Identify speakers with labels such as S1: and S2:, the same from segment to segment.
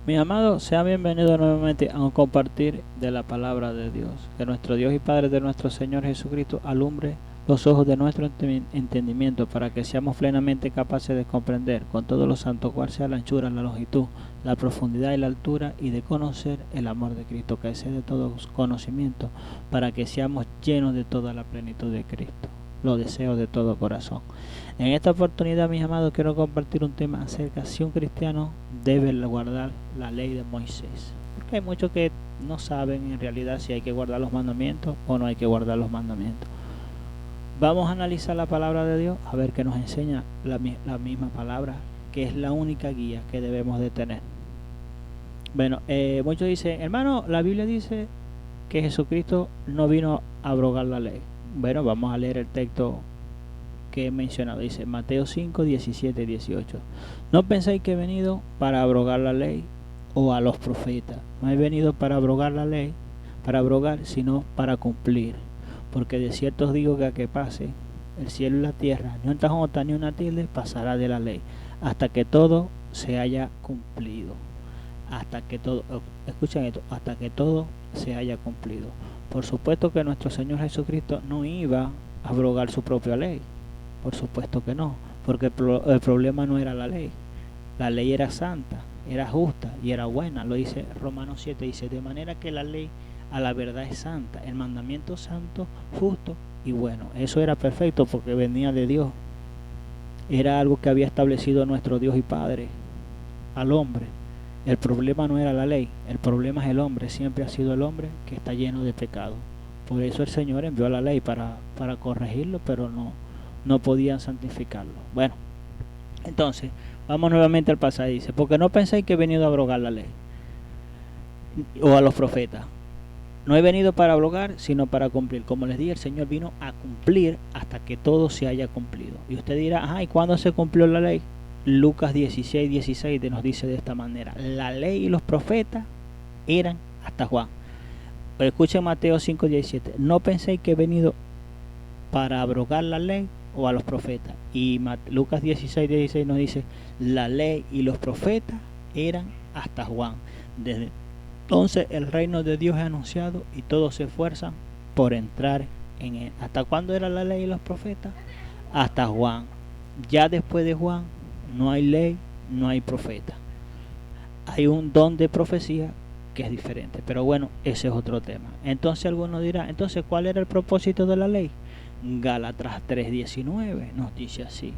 S1: Mi amado, sea bienvenido nuevamente a un compartir de la palabra de Dios. Que nuestro Dios y Padre de nuestro Señor Jesucristo alumbre los ojos de nuestro entendimiento para que seamos plenamente capaces de comprender con todos los santos cuál sea la anchura, la longitud, la profundidad y la altura, y de conocer el amor de Cristo, que excede todo conocimiento, para que seamos llenos de toda la plenitud de Cristo. Lo deseo de todo corazón. En esta oportunidad, mis amados, quiero compartir un tema acerca de si un cristiano debe guardar la ley de Moisés. Porque hay muchos que no saben en realidad si hay que guardar los mandamientos o no hay que guardar los mandamientos. Vamos a analizar la palabra de Dios, a ver qué nos enseña la misma palabra, que es la única guía que debemos de tener. Bueno, muchos dicen, hermano, la Biblia dice que Jesucristo no vino a abrogar la ley. Bueno, vamos a leer el texto que he mencionado. Dice Mateo 5, 17 y 18. No penséis que he venido para abrogar la ley o a los profetas. No he venido para abrogar la ley, para abrogar, sino para cumplir. Porque de cierto os digo que a que pase el cielo y la tierra, ni una jota ni una tilde pasará de la ley, hasta que todo se haya cumplido. Hasta que todo, escuchen esto, hasta que todo se haya cumplido. Por supuesto que nuestro Señor Jesucristo no iba a abrogar su propia ley. Por supuesto que no, porque el problema no era la ley. La ley era santa, era justa y era buena. Lo dice Romanos 7, dice, de manera que la ley a la verdad es santa, el mandamiento santo, justo y bueno. Eso era perfecto porque venía de Dios. Era algo que había establecido nuestro Dios y Padre al hombre. El problema no era la ley, el problema es el hombre. Siempre ha sido el hombre que está lleno de pecado. Por eso el Señor envió la ley para corregirlo, pero no podían santificarlo. Bueno, entonces, vamos nuevamente al pasaje. Dice, porque no penséis que he venido a abrogar la ley o a los profetas. No he venido para abrogar, sino para cumplir. Como les dije, el Señor vino a cumplir hasta que todo se haya cumplido. Y usted dirá, ajá, ¿y cuándo se cumplió la ley? Lucas 16, 16 nos dice de esta manera, la ley y los profetas eran hasta Juan. Pero escuchen Mateo 5, 17, no penséis que he venido para abrogar la ley o a los profetas. Y Lucas 16, 16 nos dice, la ley y los profetas eran hasta Juan. Desde entonces el reino de Dios es anunciado y todos se esfuerzan por entrar en él. ¿Hasta cuándo era la ley y los profetas? Hasta Juan. Ya después de Juan no hay ley, no hay profeta. Hay un don de profecía que es diferente. Pero bueno, ese es otro tema. Entonces algunos dirán, entonces ¿cuál era el propósito de la ley? Gálatas 3:19 nos dice así.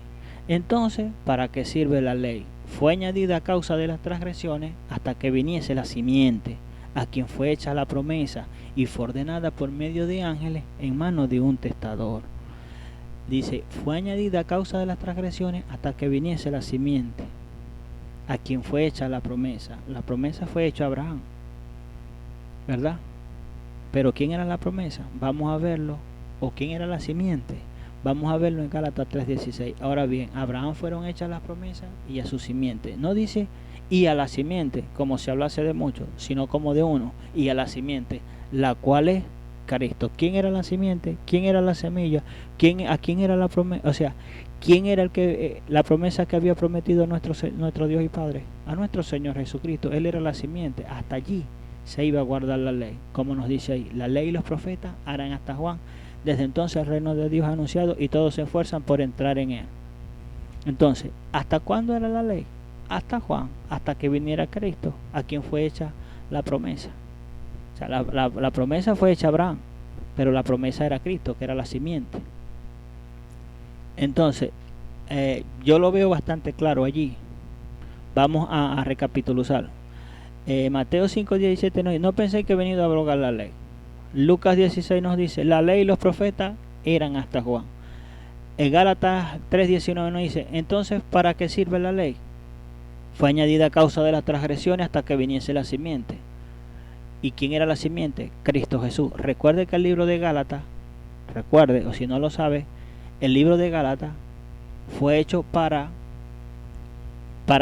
S1: Entonces, ¿para qué sirve la ley? Fue añadida a causa de las transgresiones hasta que viniese la simiente, a quien fue hecha la promesa y fue ordenada por medio de ángeles en manos de un testador. Dice, fue añadida a causa de las transgresiones hasta que viniese la simiente, a quien fue hecha la promesa. La promesa fue hecha a Abraham, ¿verdad? Pero ¿quién era la promesa? Vamos a verlo. ¿O quién era la simiente? Vamos a verlo en Gálatas 3:16. Ahora bien, a Abraham fueron hechas las promesas y a su simiente. No dice y a la simiente, como si hablase de muchos, sino como de uno, y a la simiente, la cual es Cristo. ¿Quién era la simiente? ¿Quién era la semilla? ¿A quién era la promesa? O sea, ¿quién era la promesa que había prometido nuestro Dios y Padre? A nuestro Señor Jesucristo. Él era la simiente. Hasta allí se iba a guardar la ley. Como nos dice ahí, la ley y los profetas harán hasta Juan. Desde entonces el reino de Dios ha anunciado y todos se esfuerzan por entrar en él. Entonces, ¿hasta cuándo era la ley? Hasta Juan, hasta que viniera Cristo, a quien fue hecha la promesa. O sea, la promesa fue hecha a Abraham, pero la promesa era Cristo, que era la simiente. Entonces, yo lo veo bastante claro allí. Vamos a recapitular. Mateo 5, 17 no pensé que he venido a abrogar la ley. Lucas 16 nos dice, la ley y los profetas eran hasta Juan. En Gálatas 3:19 nos dice, entonces ¿para qué sirve la ley? Fue añadida a causa de las transgresiones hasta que viniese la simiente. ¿Y quién era la simiente? Cristo Jesús. Recuerde que el libro de Gálatas, recuerde, o si no lo sabe, el libro de Gálatas fue hecho para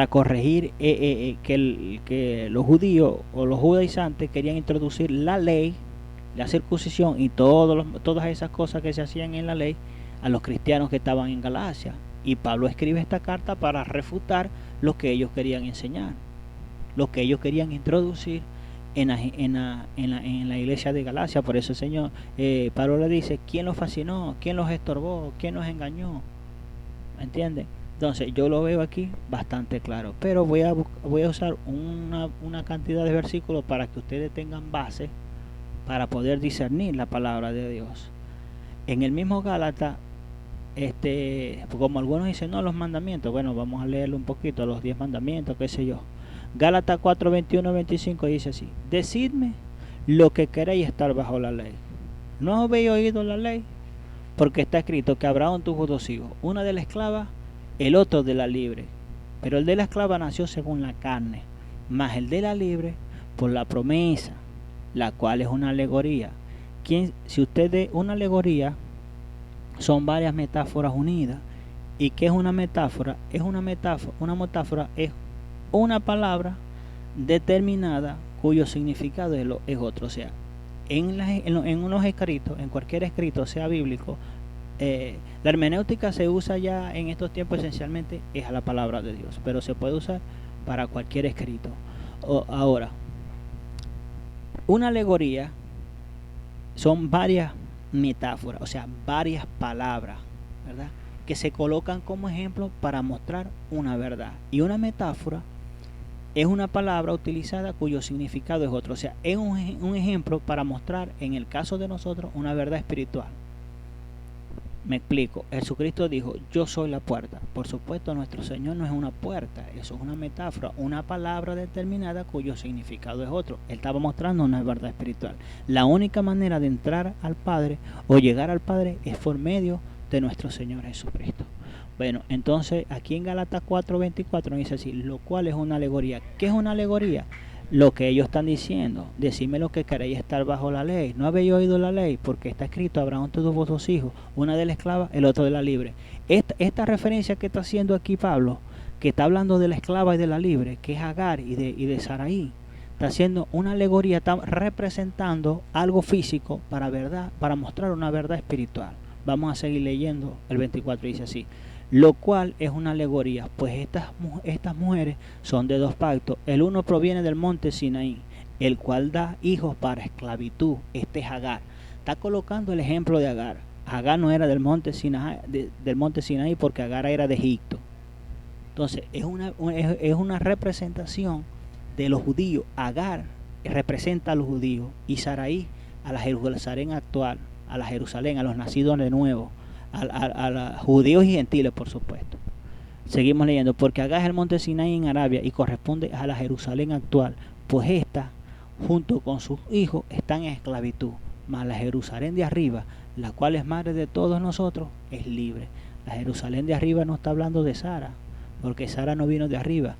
S1: corregir que los judíos o los judaizantes querían introducir la ley, la circuncisión y todas esas cosas que se hacían en la ley a los cristianos que estaban en Galacia. Y Pablo escribe esta carta para refutar lo que ellos querían enseñar. lo que ellos querían introducir en la iglesia de Galacia. Por eso el Señor, Pablo le dice, ¿quién los fascinó? ¿Quién los estorbó? ¿Quién los engañó? ¿Me entienden? Entonces yo lo veo aquí bastante claro, pero voy a usar una cantidad de versículos para que ustedes tengan base para poder discernir la palabra de Dios. En el mismo Gálatas, como algunos dicen, no, los mandamientos, bueno, vamos a leerlo un poquito, los 10 mandamientos, qué sé yo. Gálatas 4, 21, 25 dice así: decidme lo que queréis estar bajo la ley. ¿No habéis oído la ley? Porque está escrito que Abraham tuvo 2 hijos, uno de la esclava, el otro de la libre. Pero el de la esclava nació según la carne, mas el de la libre por la promesa, la cual es una alegoría. Si usted ve una alegoría, son varias metáforas unidas. ¿Y qué es una metáfora? Una metáfora es una palabra determinada cuyo significado es otro. O sea, en unos escritos, en cualquier escrito, sea bíblico, la hermenéutica se usa ya en estos tiempos esencialmente es a la palabra de Dios, pero se puede usar para cualquier escrito. Ahora, una alegoría son varias metáforas, o sea, varias palabras, ¿verdad?, que se colocan como ejemplo para mostrar una verdad. Y una metáfora es una palabra utilizada cuyo significado es otro. O sea, es un ejemplo para mostrar, en el caso de nosotros, una verdad espiritual. Me explico. Jesucristo dijo, yo soy la puerta. Por supuesto, nuestro Señor no es una puerta. Eso es una metáfora, una palabra determinada cuyo significado es otro. Él estaba mostrando una verdad espiritual. La única manera de entrar al Padre o llegar al Padre es por medio de nuestro Señor Jesucristo. Bueno, entonces aquí en Gálatas 4:24 dice así, lo cual es una alegoría. ¿Qué es una alegoría? Lo que ellos están diciendo, decidme lo que queréis estar bajo la ley. ¿No habéis oído la ley? Porque está escrito, Abraham tuvo 2 hijos, una de la esclava, el otro de la libre. Esta referencia que está haciendo aquí Pablo, que está hablando de la esclava y de la libre, que es Agar y de Saraí, está haciendo una alegoría, está representando algo físico para mostrar una verdad espiritual. Vamos a seguir leyendo el 24, dice así, lo cual es una alegoría, pues estas mujeres son de 2 pactos. El uno proviene del monte Sinaí, el cual da hijos para esclavitud. Este es Agar. Está colocando el ejemplo de Agar. Agar no era del monte Sinaí porque Agar era de Egipto. Entonces es una representación de los judíos. Agar representa a los judíos y Saraí a la Jerusalén actual, a la Jerusalén, a los nacidos de nuevo, a los judíos y gentiles, por supuesto. Seguimos leyendo, porque Agar es el monte Sinaí en Arabia y corresponde a la Jerusalén actual, pues esta, junto con sus hijos, están en esclavitud, mas la Jerusalén de arriba, la cual es madre de todos nosotros, es libre. La Jerusalén de arriba no está hablando de Sara, porque Sara no vino de arriba.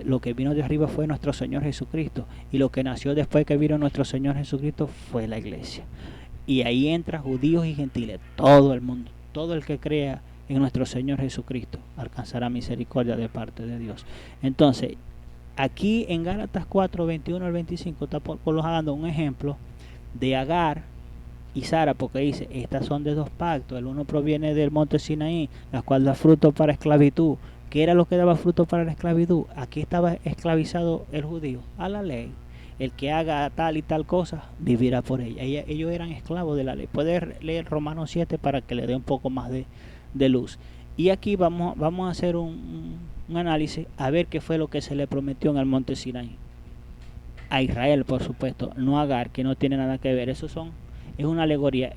S1: Lo que vino de arriba fue nuestro Señor Jesucristo, y lo que nació después que vino nuestro Señor Jesucristo fue la iglesia. Y ahí entra judíos y gentiles, todo el mundo, todo el que crea en nuestro Señor Jesucristo alcanzará misericordia de parte de Dios. Entonces, aquí en Gálatas 4, 21 al 25 está colocando un ejemplo de Agar y Sara, porque dice, estas son de 2 pactos, el uno proviene del monte Sinaí, la cual da fruto para esclavitud. ¿Qué era lo que daba fruto para la esclavitud? Aquí estaba esclavizado el judío a la ley. El que haga tal y tal cosa, vivirá por ella. Ellos eran esclavos de la ley. Puedes leer Romanos 7 para que le dé un poco más de luz. Y aquí vamos a hacer un análisis, a ver qué fue lo que se le prometió en el monte Sinaí. A Israel, por supuesto, no a Agar, que no tiene nada que ver. Es una alegoría.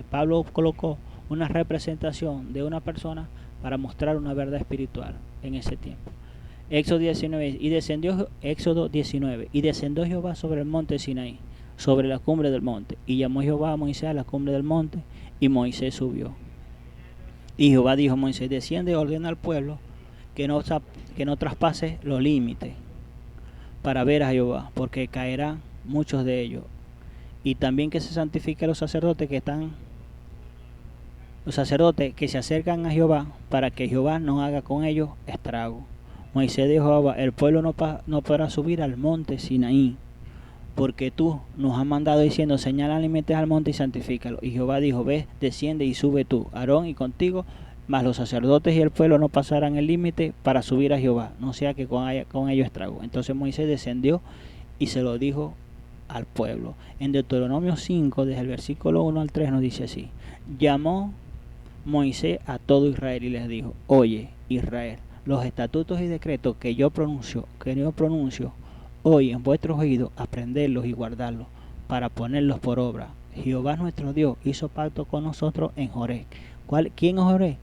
S1: Pablo colocó una representación de una persona para mostrar una verdad espiritual en ese tiempo. Éxodo 19, y descendió Jehová sobre el monte Sinaí, sobre la cumbre del monte, y llamó Jehová a Moisés a la cumbre del monte, y Moisés subió. Y Jehová dijo a Moisés, desciende y ordena al pueblo que no traspase los límites para ver a Jehová, porque caerán muchos de ellos. Y también que se santifiquen los sacerdotes que se acercan a Jehová, para que Jehová no haga con ellos estrago. Moisés dijo a Jehová, el pueblo no podrá subir al monte Sinaí, porque tú nos has mandado diciendo, señala límites al monte y santifícalo. Y Jehová dijo, ve, desciende y sube tú, Aarón, y contigo mas los sacerdotes y el pueblo no pasarán el límite para subir a Jehová, no sea que con ellos estrago. Entonces Moisés descendió y se lo dijo al pueblo. En Deuteronomio 5, desde el versículo 1 al 3 nos dice así: llamó Moisés a todo Israel y les dijo: oye, Israel, los estatutos y decretos que yo pronuncio hoy en vuestros oídos, aprenderlos y guardarlos para ponerlos por obra. Jehová nuestro Dios hizo pacto con nosotros en Joreb. ¿Quién es Joreb?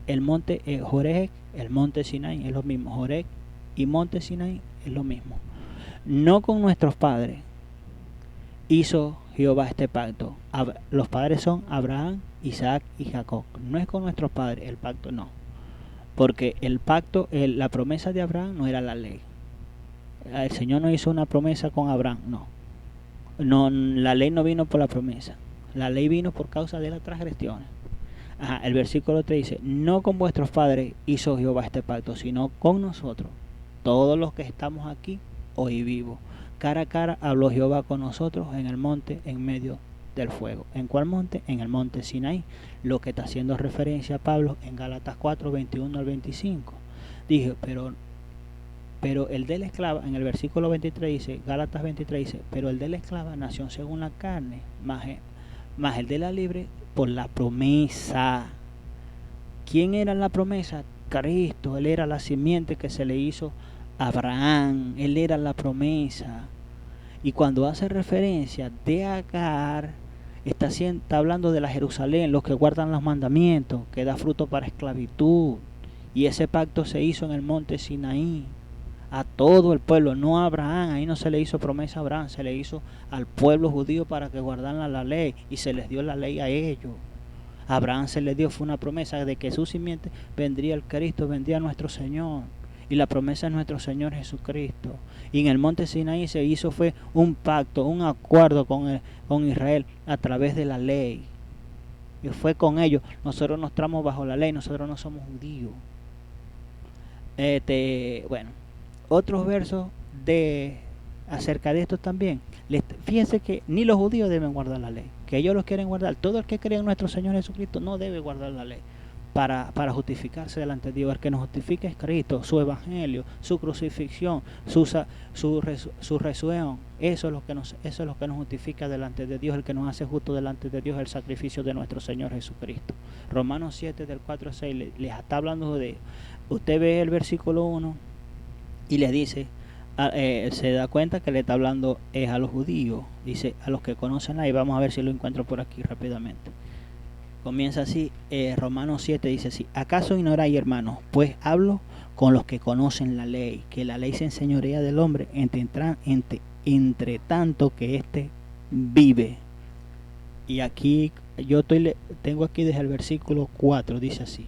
S1: El monte Joreb, el monte Sinaí, es lo mismo. Joreb y monte Sinaí es lo mismo. No con nuestros padres hizo Jehová este pacto. Los padres son Abraham, Isaac y Jacob. No es con nuestros padres, el pacto no. Porque el pacto, la promesa de Abraham no era la ley. El Señor no hizo una promesa con Abraham, no. La ley no vino por la promesa. La ley vino por causa de las transgresiones. El versículo 3 dice: no con vuestros padres hizo Jehová este pacto, sino con nosotros, todos los que estamos aquí hoy vivos. Cara a cara habló Jehová con nosotros en el monte en medio del fuego. ¿En cuál monte? En el monte Sinaí, lo que está haciendo referencia a Pablo en Gálatas 4, 21 al 25. Dije, pero el de la esclava, en el versículo 23 dice, Gálatas 23 dice: pero el de la esclava nació según la carne, más el de la libre por la promesa. ¿Quién era la promesa? Cristo. Él era la simiente que se le hizo a Abraham. Él era la promesa. Y cuando hace referencia de Agar, está hablando de la Jerusalén, los que guardan los mandamientos, que da fruto para esclavitud. Y ese pacto se hizo en el monte Sinaí a todo el pueblo, no a Abraham. Ahí no se le hizo promesa a Abraham, se le hizo al pueblo judío para que guardaran la ley, y se les dio la ley a ellos. A Abraham se le dio, fue una promesa de que su simiente vendría el Cristo, vendría nuestro Señor, y la promesa es nuestro Señor Jesucristo. Y en el monte Sinaí se hizo fue un pacto, un acuerdo con Israel a través de la ley, y fue con ellos. Nosotros nos tramos bajo la ley, nosotros no somos judíos. Bueno, otros versos acerca de esto también. Fíjense que ni los judíos deben guardar la ley, que ellos los quieren guardar. Todo el que cree en nuestro Señor Jesucristo no debe guardar la ley para justificarse delante de Dios. El que nos justifica es Cristo, su evangelio, su crucifixión, su resurrección. Eso es lo que nos justifica delante de Dios. El que nos hace justo delante de Dios es el sacrificio de nuestro Señor Jesucristo. Romanos 7 del 4 al 6 les está hablando de. Usted ve el versículo 1 y les dice, se da cuenta que le está hablando es a los judíos. Dice, a los que conocen la ley. Vamos a ver si lo encuentro por aquí rápidamente. Comienza así, Romanos 7 dice así: ¿acaso ignoráis, hermanos? Pues hablo con los que conocen la ley, que la ley se enseñorea del hombre, entre tanto que éste vive. Y aquí yo tengo aquí desde el versículo 4, dice así: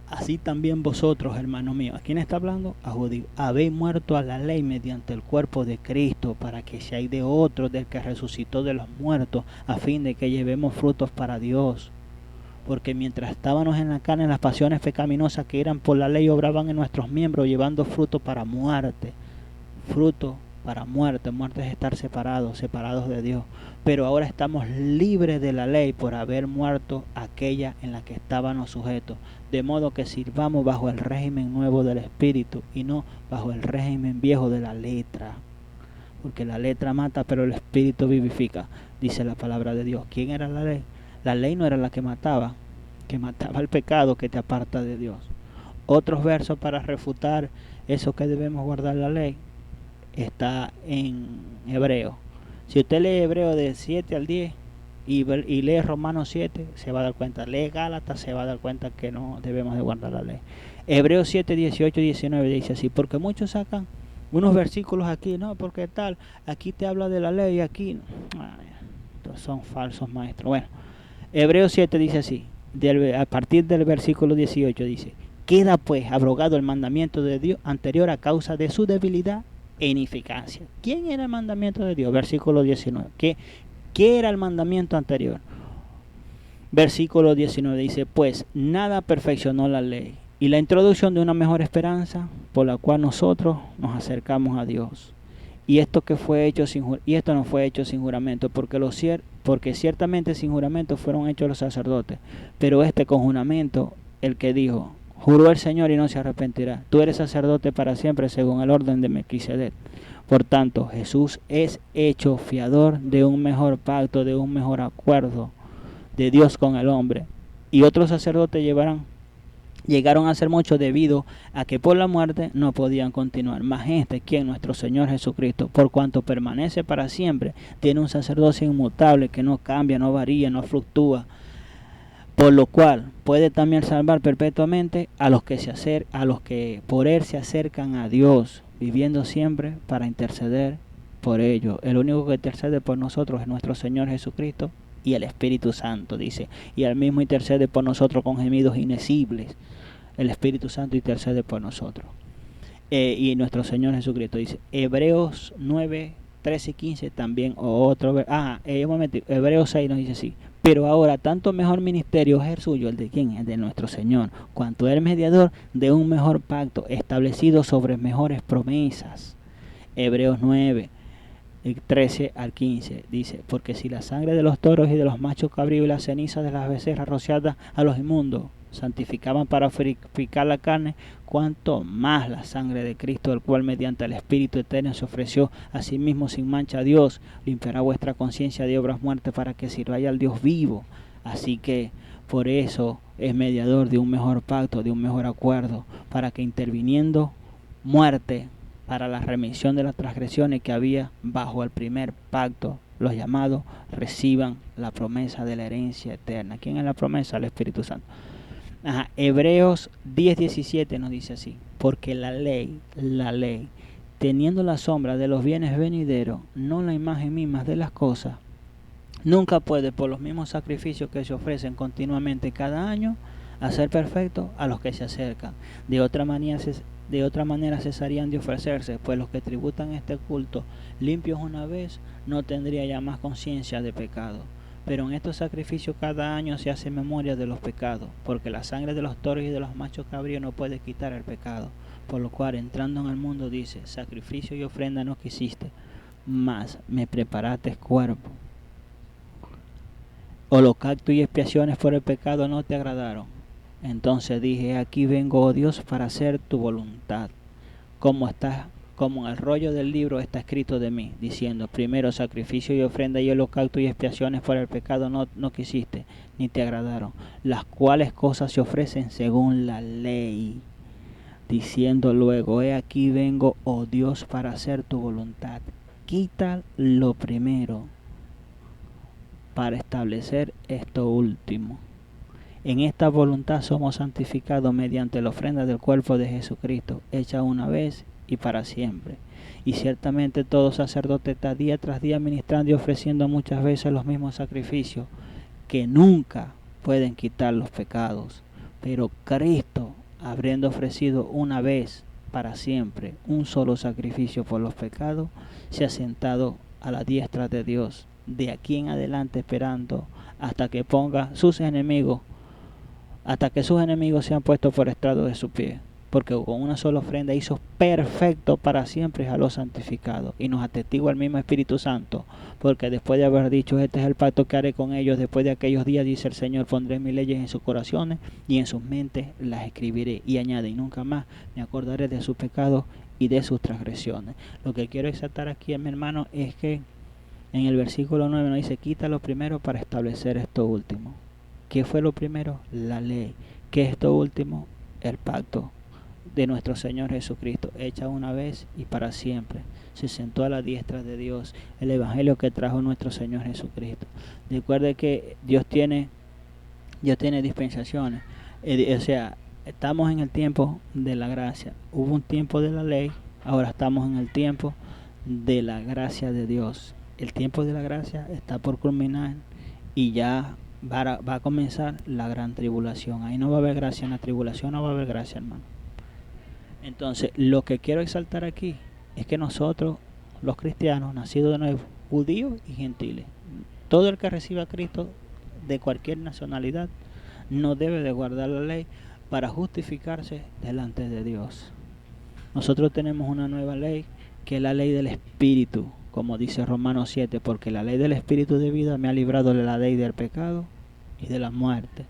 S1: así también vosotros, hermanos míos. ¿A quién está hablando? A judíos. Habéis muerto a la ley mediante el cuerpo de Cristo, para que seáis de otro, del que resucitó de los muertos, a fin de que llevemos frutos para Dios. Porque mientras estábamos en la carne, las pasiones pecaminosas que eran por la ley obraban en nuestros miembros, llevando fruto para muerte. Fruto para muerte. Muerte es estar separados de Dios. Pero ahora estamos libres de la ley por haber muerto aquella en la que estábamos sujetos, de modo que sirvamos bajo el régimen nuevo del Espíritu y no bajo el régimen viejo de la letra. Porque la letra mata, pero el Espíritu vivifica, dice la palabra de Dios. ¿Quién era la ley? La ley no era la que mataba el pecado que te aparta de Dios. Otros versos para refutar eso que debemos guardar la ley está en Hebreo. Si usted lee Hebreo de 7 al 10 y lee Romanos 7, se va a dar cuenta. Lee Gálatas, se va a dar cuenta que no debemos de guardar la ley. Hebreos 7, 18 y 19 dice así: porque muchos sacan unos versículos aquí, no, porque tal, aquí te habla de la ley y aquí no. Son falsos maestros. Bueno, Hebreos 7 dice así, a partir del versículo 18 dice: queda pues abrogado el mandamiento de Dios anterior a causa de su debilidad e ineficacia. ¿Quién era el mandamiento de Dios? Versículo 19. ¿Qué era el mandamiento anterior? Versículo 19 dice: pues nada perfeccionó la ley y la introducción de una mejor esperanza por la cual nosotros nos acercamos a Dios. Y esto no fue hecho sin juramento, porque porque ciertamente sin juramento fueron hechos los sacerdotes, pero con juramento, el que dijo, juró el Señor y no se arrepentirá. Tú eres sacerdote para siempre según el orden de Melquisedec. Por tanto, Jesús es hecho fiador de un mejor pacto, de un mejor acuerdo de Dios con el hombre. Y otros sacerdotes llegaron a ser muchos debido a que por la muerte no podían continuar. Mas quien nuestro Señor Jesucristo, por cuanto permanece para siempre, tiene un sacerdocio inmutable que no cambia, no varía, no fluctúa, por lo cual puede también salvar perpetuamente a los que por él se acercan a Dios, viviendo siempre para interceder por ellos. El único que intercede por nosotros es nuestro Señor Jesucristo y el Espíritu Santo, dice, y él mismo intercede por nosotros con gemidos inesibles. El Espíritu Santo intercede por nosotros. Y nuestro Señor Jesucristo, dice, Hebreos 9, 13 y 15 también, Hebreos 6 nos dice así, pero ahora tanto mejor ministerio es el suyo, el de quién, el de nuestro Señor, cuanto el mediador de un mejor pacto establecido sobre mejores promesas. Hebreos 9, 13 al 15 dice, porque si la sangre de los toros y de los machos cabríos y las cenizas de las becerras rociadas a los inmundos santificaban para purificar la carne, cuanto más la sangre de Cristo, el cual mediante el Espíritu eterno se ofreció a sí mismo sin mancha a Dios, limpiará vuestra conciencia de obras muertas para que sirváis al Dios vivo. Así que por eso es mediador de un mejor pacto, de un mejor acuerdo, para que interviniendo muerte para la remisión de las transgresiones que había bajo el primer pacto, los llamados reciban la promesa de la herencia eterna. ¿Quién es la promesa? El Espíritu Santo. Hebreos 10:17 nos dice así, porque la ley, teniendo la sombra de los bienes venideros, no la imagen misma de las cosas, nunca puede, por los mismos sacrificios que se ofrecen continuamente cada año, hacer perfecto a los que se acercan. De otra manera cesarían de ofrecerse, pues los que tributan este culto limpios una vez no tendría ya más conciencia de pecado. Pero en estos sacrificios cada año se hace memoria de los pecados, porque la sangre de los toros y de los machos cabríos no puede quitar el pecado. Por lo cual, entrando en el mundo, dice, sacrificio y ofrenda no quisiste, mas me preparaste cuerpo. Holocausto y expiaciones por el pecado no te agradaron. Entonces dije, aquí vengo, oh Dios, para hacer tu voluntad. Como en el rollo del libro está escrito de mí, diciendo, primero sacrificio y ofrenda y holocausto y expiaciones por el pecado no quisiste, ni te agradaron, las cuales cosas se ofrecen según la ley, diciendo luego, he aquí vengo, oh Dios, para hacer tu voluntad. Quita lo primero para establecer esto último. En esta voluntad somos santificados mediante la ofrenda del cuerpo de Jesucristo, hecha una vez y para siempre. Y ciertamente todo sacerdote está día tras día ministrando y ofreciendo muchas veces los mismos sacrificios que nunca pueden quitar los pecados. Pero Cristo, habiendo ofrecido una vez para siempre un solo sacrificio por los pecados, se ha sentado a la diestra de Dios, de aquí en adelante esperando hasta que sus enemigos sean puestos por estrado de su pie. Porque con una sola ofrenda hizo perfecto para siempre a los santificados. Y nos atestigua el mismo Espíritu Santo. Porque después de haber dicho, este es el pacto que haré con ellos después de aquellos días, dice el Señor, pondré mis leyes en sus corazones y en sus mentes las escribiré. Y añade, y nunca más me acordaré de sus pecados y de sus transgresiones. Lo que quiero exaltar aquí, mi hermano, es que en el versículo 9 nos dice, quita lo primero para establecer esto último. ¿Qué fue lo primero? La ley. ¿Qué es esto último? El pacto de nuestro Señor Jesucristo, hecha una vez y para siempre. Se sentó a la diestra de Dios, el evangelio que trajo nuestro Señor Jesucristo. Recuerde que Dios tiene dispensaciones. Estamos en el tiempo de la gracia. Hubo un tiempo de la ley, ahora estamos en el tiempo de la gracia de Dios. El tiempo de la gracia está por culminar y ya va a comenzar la gran tribulación. Ahí no va a haber gracia, en la tribulación no va a haber gracia, hermano. Entonces, lo que quiero exaltar aquí es que nosotros, los cristianos, nacidos de nuevo, judíos y gentiles, todo el que reciba a Cristo de cualquier nacionalidad, no debe de guardar la ley para justificarse delante de Dios. Nosotros tenemos una nueva ley, que es la ley del Espíritu. como dice Romanos 7, porque la ley del Espíritu de vida me ha librado de la ley del pecado y de la muerte.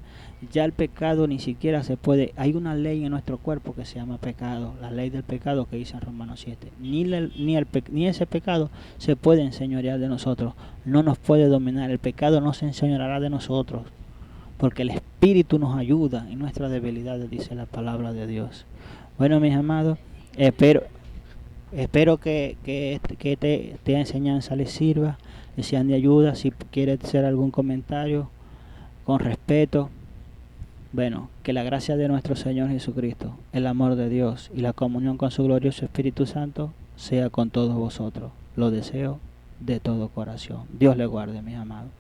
S1: Ya el pecado ni siquiera se puede, hay una ley en nuestro cuerpo que se llama pecado, la ley del pecado que dice en Romanos 7. Ni ese pecado se puede enseñorear de nosotros, no nos puede dominar, el pecado no se enseñoreará de nosotros, porque el Espíritu nos ayuda en nuestras debilidades, dice la palabra de Dios. Bueno, mis amados, espero que esta enseñanza les sirva, les sean de ayuda. Si quiere hacer algún comentario, con respeto. Bueno, que la gracia de nuestro Señor Jesucristo, el amor de Dios y la comunión con su glorioso Espíritu Santo sea con todos vosotros. Lo deseo de todo corazón. Dios le guarde, mis amados.